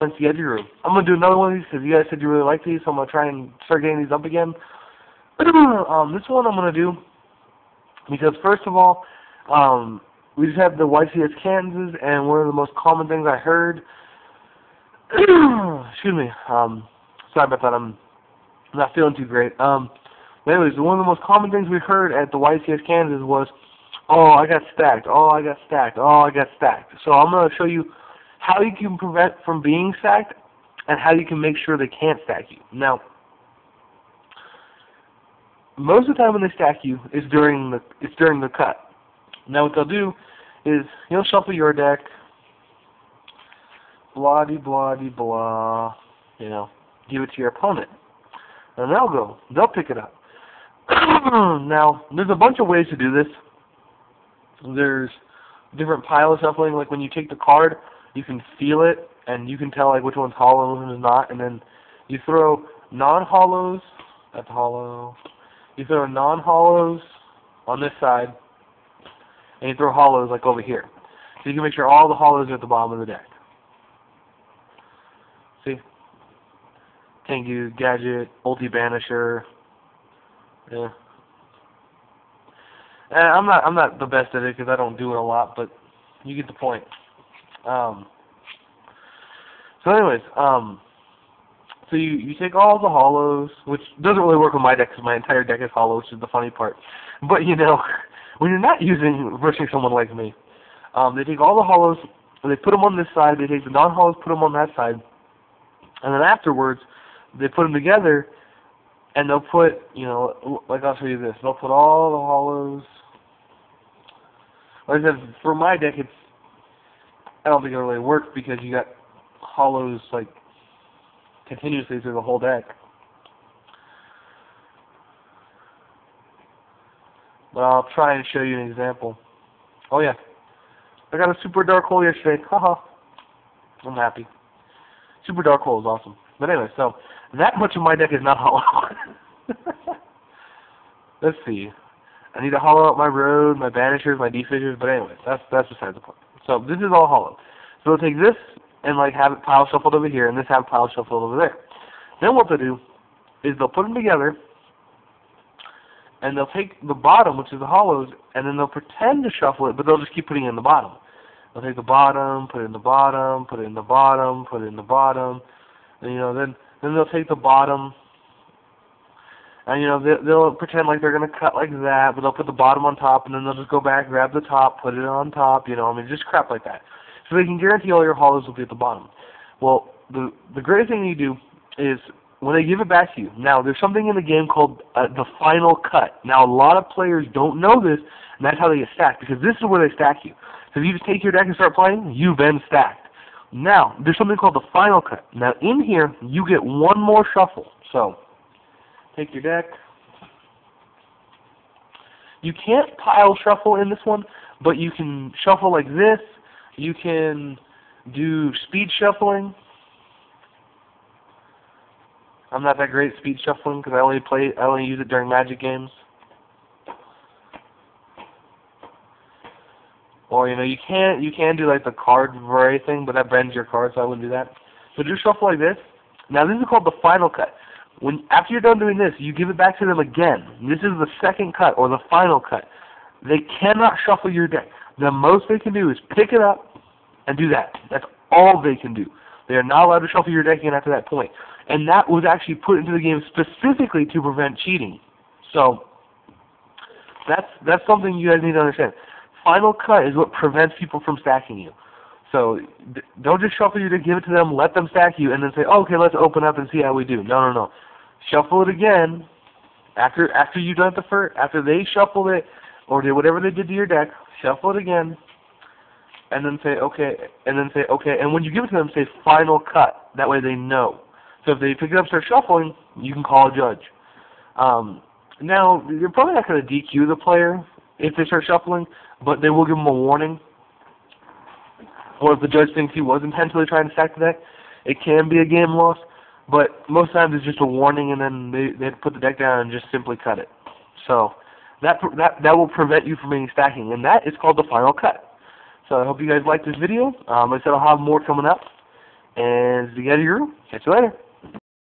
Once the edge room. I'm gonna do another one of these because you guys said you really like these, so I'm gonna try and start getting these up again. This one I'm gonna do because first of all, we just had the YCS Kansas, and one of the most common things I heard. Excuse me. Sorry about that. I'm not feeling too great. But anyways, one of the most common things we heard at the YCS Kansas was, "Oh, I got stacked. Oh, I got stacked. Oh, I got stacked." So I'm gonna show you how you can prevent from being stacked, and how you can make sure they can't stack you. Now, most of the time when they stack you, it's during the cut. Now, what they'll do is you'll shuffle your deck, blah de blah de blah, give it to your opponent, and they'll pick it up. Now, there's a bunch of ways to do this. There's different pile shuffling, like when you take the card, you can feel it, and you can tell like which one's hollow and which one's not, and then you throw non-hollows at the hollow. You throw non-hollows on this side, and you throw hollows like over here. So you can make sure all the hollows are at the bottom of the deck. See? Tengu, Gadget, Ulti Banisher. Yeah. And I'm not the best at it because I don't do it a lot, but you get the point. So anyways, so you take all the hollows, which doesn't really work with my deck because my entire deck is hollow, which is the funny part. But when you're not versus someone like me, they take all the hollows, and they put them on this side, they take the non-hollows, put them on that side, and then afterwards, they put them together, and they'll put, like I'll show you this, they'll put all the hollows. Like I said, for my deck, I don't think it really works because you got hollows like continuously through the whole deck. But I'll try and show you an example. Oh yeah, I got a super dark hole yesterday. Haha, I'm happy. Super dark hole is awesome. But anyway, so that much of my deck is not hollow. Let's see. I need to hollow out my road, my banishers, my defishers, but anyway, that's besides the point. So this is all hollow. So we'll take this and like have it pile shuffled over here, and this have pile shuffled over there. Then what they'll do is they'll put them together, and they'll take the bottom, which is the hollows, and then they'll pretend to shuffle it, but they'll just keep putting it in the bottom. They'll take the bottom, put it in the bottom, put it in the bottom, put it in the bottom, and then they'll take the bottom. And they'll pretend like they're gonna cut like that, but they'll put the bottom on top, and then they'll just go back, grab the top, put it on top. Just crap like that. So they can guarantee all your hollows will be at the bottom. Well, the greatest thing you do is when they give it back to you. Now, there's something in the game called the final cut. Now, a lot of players don't know this, and that's how they get stacked, because this is where they stack you. So if you just take your deck and start playing, you've been stacked. Now, there's something called the final cut. Now, in here, you get one more shuffle. So take your deck. You can't pile shuffle in this one, but you can shuffle like this. You can do speed shuffling. I'm not that great at speed shuffling because I only use it during Magic games. Or you can do like the card variety thing, but that bends your card, so I wouldn't do that. So do shuffle like this. Now this is called the final cut. After you're done doing this, you give it back to them again. This is the second cut, or the final cut. They cannot shuffle your deck. The most they can do is pick it up and do that. That's all they can do. They are not allowed to shuffle your deck again after that point. And that was actually put into the game specifically to prevent cheating. So that's something you guys need to understand. Final cut is what prevents people from stacking you. So don't just shuffle your deck, give it to them, let them stack you, and then say, oh, okay, let's open up and see how we do. No. Shuffle it again. After you've done it after they shuffled it or did whatever they did to your deck, shuffle it again, and then say okay, and when you give it to them, say final cut. That way they know. So if they pick it up and start shuffling, you can call a judge. Now, you're probably not going to DQ the player if they start shuffling, but they will give them a warning. Or if the judge thinks he was intentionally trying to stack the deck, it can be a game loss. But most times it's just a warning, and then they put the deck down and just simply cut it. So that will prevent you from any stacking, and that is called the final cut. So I hope you guys liked this video. Like I said, I'll have more coming up. And to get out of your room. Catch you later.